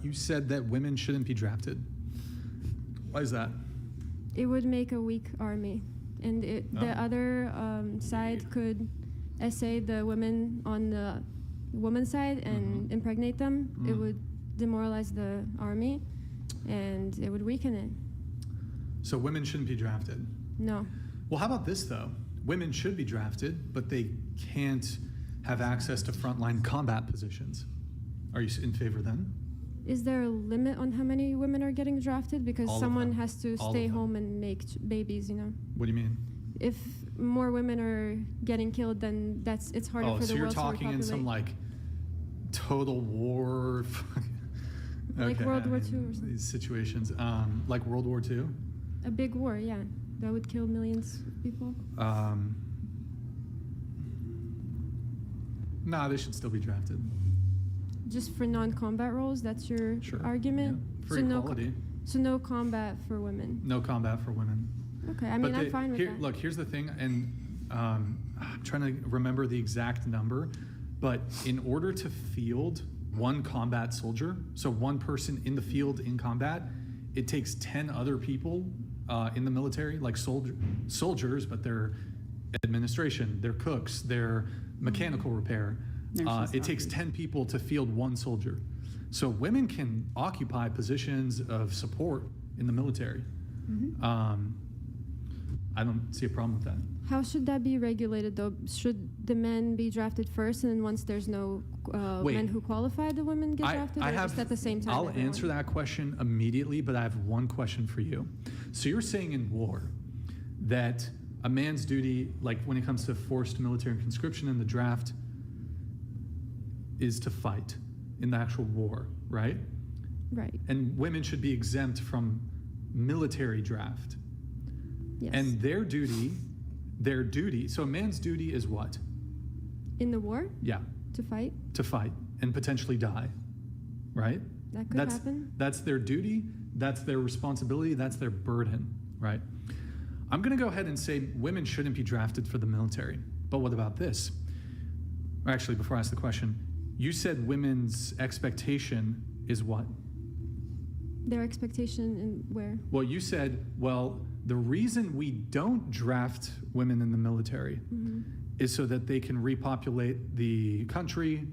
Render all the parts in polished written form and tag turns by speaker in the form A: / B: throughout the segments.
A: You said that women shouldn't be drafted. Why is that?
B: It would make a weak army, and the other side could essay the women on the woman's side and impregnate them. It would demoralize the army, and it would weaken it.
A: So women shouldn't be drafted?
B: No.
A: Well, how about this, though? Women should be drafted, but they can't have access to frontline combat positions. Are you in favor then?
B: Is there a limit on how many women are getting drafted? Because someone has to stay home and make babies, you know?
A: What do you mean?
B: If more women are getting killed, then it's harder for the world to repopulate.
A: Oh, so you're talking in some, like, total war...
B: Like World War II or something.
A: These situations. Like World War II?
B: A big war, yeah. That would kill millions of people.
A: Nah, they should still be drafted.
B: Just for non-combat roles, that's your argument?
A: Yeah. For equality.
B: So no combat for women?
A: No combat for women.
B: Okay, I mean, I'm fine with that.
A: Look, here's the thing, and I'm trying to remember the exact number, but in order to field one combat soldier, so one person in the field in combat, it takes 10 other people in the military, like soldiers, but they're administration, they're cooks, they're mechanical repair. It takes 10 people to field one soldier. So women can occupy positions of support in the military. I don't see a problem with that.
B: How should that be regulated, though? Should the men be drafted first, and then once there's no men who qualify, the women get drafted, or just at the same time?
A: I'll answer that question immediately, but I have one question for you. So you're saying in war that a man's duty, like when it comes to forced military conscription and the draft, is to fight in the actual war, right?
B: Right.
A: And women should be exempt from military draft.
B: Yes.
A: And their duty, so a man's duty is what?
B: In the war?
A: Yeah.
B: To fight?
A: To fight and potentially die, right?
B: That could happen.
A: That's their duty, that's their responsibility, that's their burden, right? I'm gonna go ahead and say women shouldn't be drafted for the military. But what about this? Or actually, before I ask the question, you said women's expectation is what?
B: Their expectation in where?
A: Well, you said, the reason we don't draft women in the military is so that they can repopulate the country,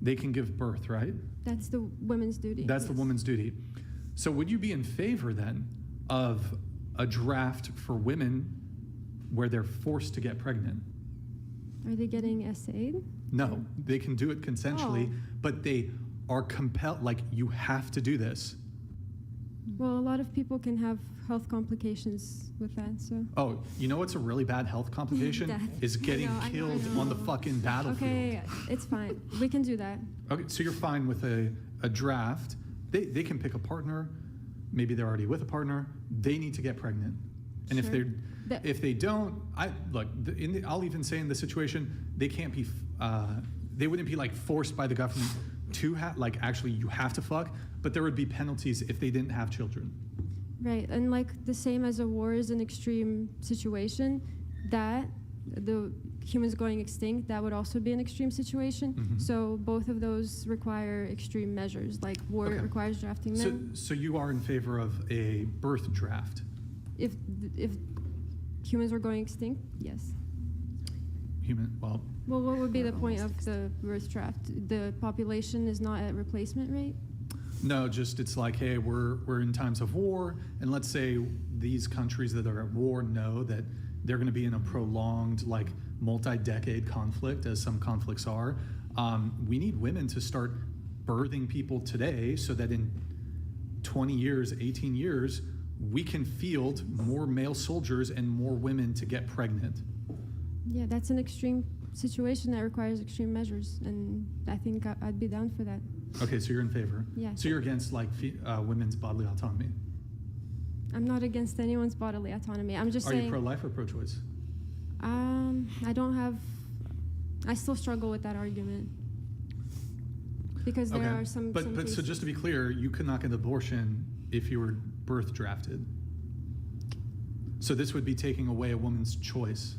A: they can give birth, right?
B: That's the women's duty.
A: That's the woman's duty. So would you be in favor then of a draft for women where they're forced to get pregnant?
B: Are they getting essayed?
A: No, they can do it consensually, but they are compelled, like, you have to do this.
B: Well, a lot of people can have health complications with that, so.
A: Oh, you know what's a really bad health complication?
B: Death.
A: Is getting killed on the fucking battlefield.
B: Okay, it's fine. We can do that.
A: Okay, so you're fine with a draft. They can pick a partner. Maybe they're already with a partner. They need to get pregnant. And if they don't, I'll even say in this situation, they can't be, they wouldn't be like forced by the government to have, like, actually you have to fuck, but there would be penalties if they didn't have children.
B: Right, and like the same as a war is an extreme situation, that the humans going extinct, that would also be an extreme situation. So both of those require extreme measures, like war requires drafting men.
A: So you are in favor of a birth draft?
B: If humans were going extinct, yes.
A: Well,
B: what would be the point of the birth draft? The population is not at replacement rate?
A: No, just it's like, hey, we're in times of war, and let's say these countries that are at war know that they're going to be in a prolonged, like, multi-decade conflict, as some conflicts are. We need women to start birthing people today so that in 20 years, 18 years, we can field more male soldiers and more women to get pregnant.
B: Yeah, that's an extreme situation that requires extreme measures, and I think I'd be down for that.
A: Okay, so you're in favor.
B: Yeah.
A: So you're against, like, women's bodily autonomy.
B: I'm not against anyone's bodily autonomy. I'm just saying.
A: Are you pro-life or pro-choice?
B: I still struggle with that argument. Because there are some
A: But so just to be clear, you could not get an abortion if you were birth drafted. So this would be taking away a woman's choice.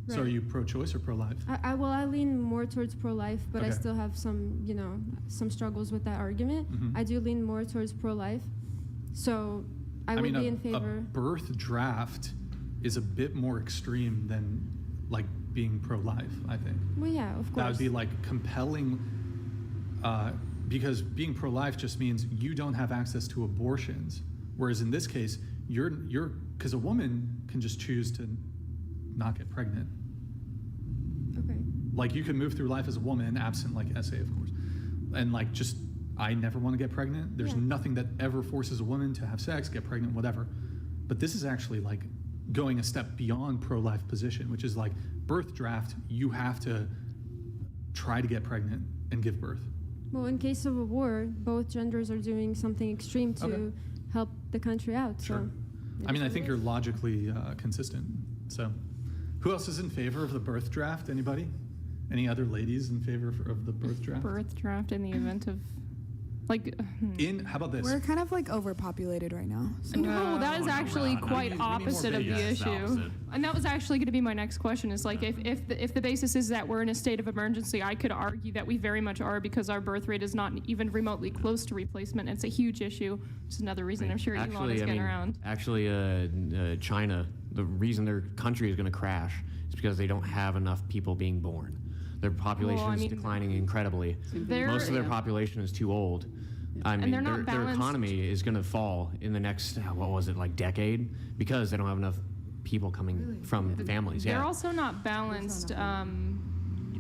A: So are you pro-choice or pro-life?
B: I lean more towards pro-life, but I
A: Okay.
B: still have some struggles with that argument.
A: Mhm.
B: I do lean more towards pro-life, so I would
A: mean,
B: be in
A: a
B: favor.
A: birth draft is a bit more extreme than like being pro-life, I think.
B: Well, yeah, of course.
A: That would be like compelling, because being pro-life just means you don't have access to abortions. Whereas in this case, you're because a woman can just choose to not get pregnant.
B: Okay.
A: Like you can move through life as a woman, absent like SA, of course, and like just I never want to get pregnant. There's
B: Yeah.
A: nothing that ever forces a woman to have sex, get pregnant, whatever. But this is actually like going a step beyond pro-life position, which is like birth draft. You have to try to get pregnant and give birth.
B: Well, in case of a war, both genders are doing something extreme to
A: Okay.
B: help the country out.
A: Sure.
B: So
A: I mean, I
B: it
A: think
B: is
A: you're
B: what it is.
A: logically consistent. So, who else is in favor of the birth draft? Anybody? Any other ladies in favor of the birth draft?
C: Birth draft in the event of, like.
A: How about this?
D: We're kind of like overpopulated right now. So.
C: No, that is
E: no,
C: actually
E: we're not.
C: quite
E: We need more
C: opposite of the
E: babies. Yes, the
C: issue.
E: opposite.
C: And that was actually going to be my next question is like, if the basis is that we're in a state of emergency, I could argue that we very much are because our birth rate is not even remotely close to replacement. It's a huge issue, which is another reason I'm sure Elon is getting around.
F: Actually, China, the reason their country is going to crash is because they don't have enough people being born. Their population is declining incredibly. Most of their population is too old. I mean,
C: they're not
F: their
C: balanced.
F: economy is going to fall in the next, what was it, like decade? Because they don't have enough people coming from families.
C: They're
F: Yeah.
C: also not balanced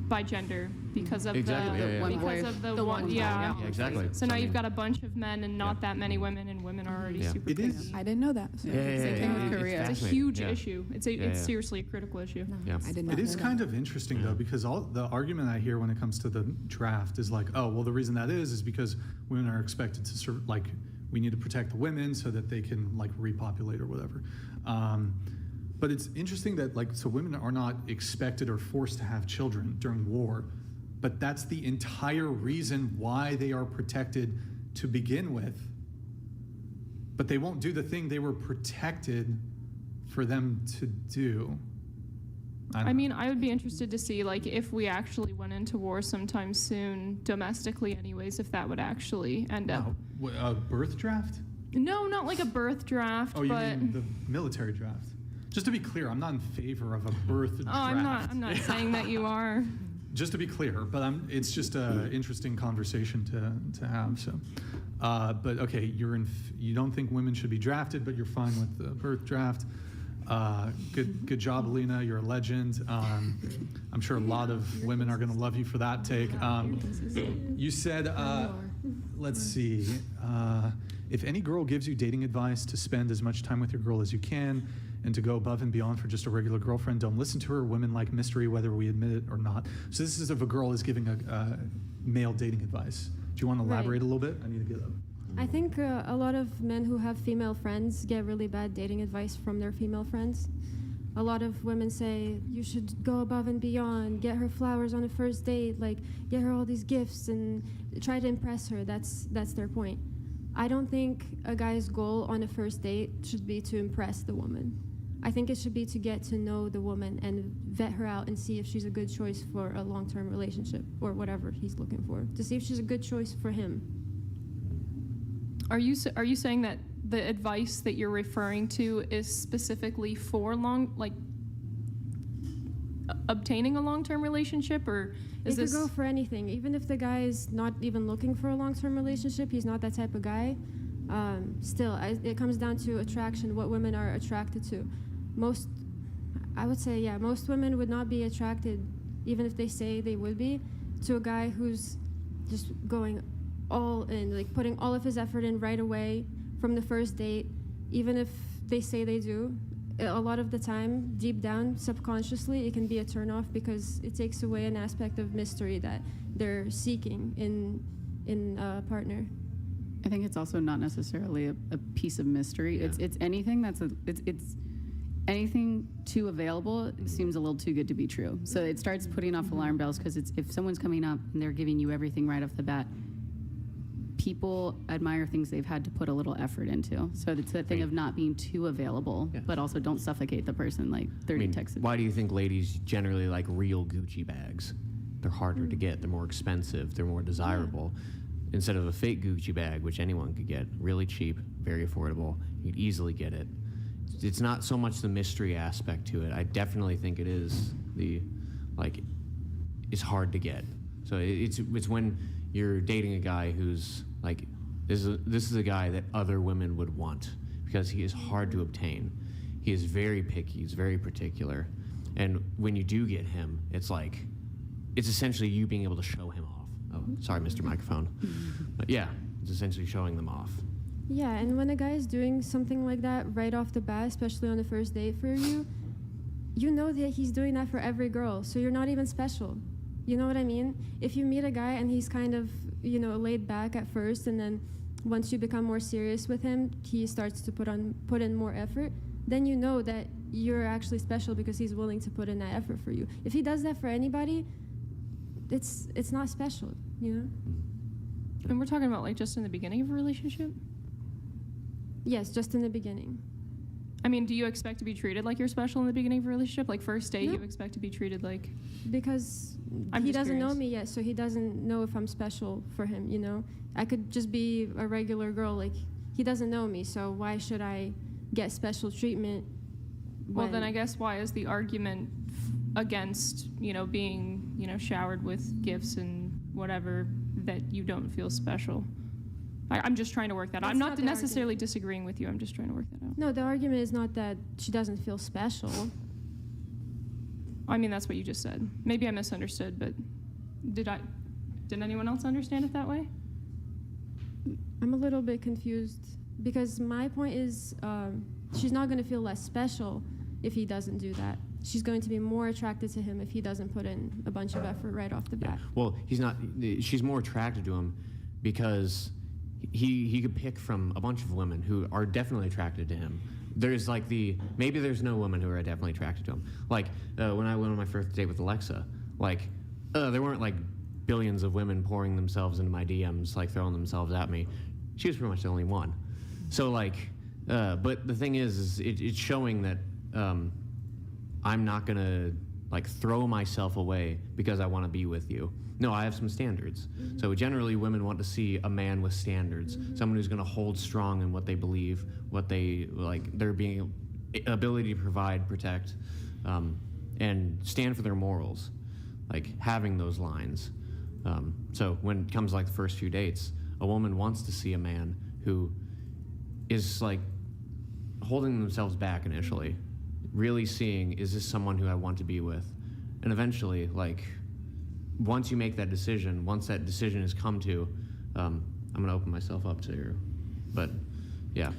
C: by gender because of
F: Exactly,
C: the
F: yeah, yeah.
C: because of the one
F: Yeah, exactly.
C: So now
F: I
C: you've
F: mean,
C: got a bunch of men and not that many women, and women are already
F: Yeah.
C: super.
A: It is.
D: I didn't know that. So.
F: Yeah, yeah,
D: Same thing with
F: yeah,
D: Korea.
C: It's a
F: fascinating.
C: huge
F: Yeah.
C: issue. It's
F: Yeah.
C: seriously a critical issue.
F: Yeah.
D: I did not
A: It is
D: know
A: kind
D: that.
A: of interesting though, because all the argument I hear when it comes to the draft is like, oh, well, the reason that is because women are expected to like we need to protect the women so that they can like repopulate or whatever. But it's interesting that like so women are not expected or forced to have children during war, but that's the entire reason why they are protected to begin with. But they won't do the thing they were protected for them to do.
C: I mean, I would be interested to see, like, if we actually went into war sometime soon, domestically anyways, if that would actually end up.
A: Wow. A birth draft?
C: No, not like a birth draft,
A: Oh, you
C: but...
A: mean the military draft? Just to be clear, I'm not in favor of a birth draft.
C: I'm not saying that you are.
A: Just to be clear, but it's just an interesting conversation to have. So, but okay, you don't think women should be drafted, but you're fine with the birth draft. Good job, Alina. You're a legend. I'm sure a lot of women are going to love you for that take. You said, let's see, if any girl gives you dating advice to spend as much time with your girl as you can and to go above and beyond for just a regular girlfriend, don't listen to her. Women like mystery, whether we admit it or not. So this is if a girl is giving a male dating advice. Do you want to elaborate a little bit? I need to get up.
B: I think a lot of men who have female friends get really bad dating advice from their female friends. A lot of women say, you should go above and beyond, get her flowers on a first date, like get her all these gifts and try to impress her. That's their point. I don't think a guy's goal on a first date should be to impress the woman. I think it should be to get to know the woman and vet her out and see if she's a good choice for a long-term relationship or whatever he's looking for, to see if she's a good choice for him.
C: Are you saying that the advice that you're referring to is specifically for obtaining a long-term relationship, or is
B: It
C: this?
B: could go for anything. Even if the guy is not even looking for a long-term relationship, he's not that type of guy. Still, it comes down to attraction, what women are attracted to. Most women would not be attracted, even if they say they would be, to a guy who's just going all in, like putting all of his effort in right away from the first date, even if they say they do. A lot of the time, deep down, subconsciously, it can be a turnoff because it takes away an aspect of mystery that they're seeking in a partner.
G: I think it's also not necessarily a piece of mystery.
F: Yeah.
G: It's anything it's anything too available seems a little too good to be true. So it starts putting off alarm bells because if someone's coming up and they're giving you everything right off the bat, people admire things they've had to put a little effort into. So it's that thing of not being too available,
F: Yeah.
G: but also don't suffocate the person like 30 texts.
F: Why do you think ladies generally like real Gucci bags? They're harder to get. They're more expensive. They're more desirable. Instead of a fake Gucci bag, which anyone could get, really cheap, very affordable. You'd easily get it. It's not so much the mystery aspect to it. I definitely think it is it's hard to get. So it's when you're dating a guy who's like, this is a guy that other women would want because he is hard to obtain. He is very picky. He's very particular. And when you do get him, it's essentially you being able to show him off. Oh, sorry, Mr. Microphone. But yeah, it's essentially showing them off.
B: Yeah, and when a guy is doing something like that right off the bat, especially on the first date for you, you know that he's doing that for every girl, so you're not even special. You know what I mean? If you meet a guy and he's kind of, laid back at first, and then once you become more serious with him, he starts to put in more effort, then you know that you're actually special because he's willing to put in that effort for you. If he does that for anybody, it's not special,
C: And we're talking about like just in the beginning of a relationship?
B: Yes, just in the beginning.
C: I mean, do you expect to be treated like you're special in the beginning of a relationship? Like first date,
B: No.
C: you expect to be treated like...
B: Because
C: I'm
B: he
C: just
B: doesn't know
C: curious.
B: me yet, so he doesn't know if I'm special for him, I could just be a regular girl, like, he doesn't know me, so why should I get special treatment?
C: Well, then
B: when-
C: I guess why is the argument against, being, showered with gifts and whatever, that you don't feel special? I'm just trying to work that out.
B: That's
C: I'm
B: not
C: not
B: the
C: necessarily disagreeing with you. I'm just trying to work that out.
B: No, the argument is not that she doesn't feel special.
C: I mean, that's what you just said. Maybe I misunderstood, but did anyone else understand it that way?
B: I'm a little bit confused because my point is she's not going to feel less special if he doesn't do that. She's going to be more attracted to him if he doesn't put in a bunch of effort right off the
F: Yeah.
B: bat.
F: Well, she's more attracted to him because he could pick from a bunch of women who are definitely attracted to him. There's maybe there's no women who are definitely attracted to him. Like when I went on my first date with Alexa, there weren't like billions of women pouring themselves into my DMs, like throwing themselves at me. She was pretty much the only one. So but the thing is it's showing that I'm not gonna throw myself away because I want to be with you. No, I have some standards. So generally women want to see a man with standards, someone who's going to hold strong in what they believe, what they their being ability to provide, protect, and stand for their morals, having those lines. So when it comes the first few dates, a woman wants to see a man who is holding themselves back initially, really seeing, is this someone who I want to be with? And eventually, once you make that decision, once that decision has come to, I'm going to open myself up to her. But, yeah.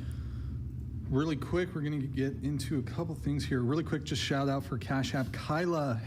A: Really quick, we're going to get into a couple things here. Really quick, just shout out for Cash App Kyla.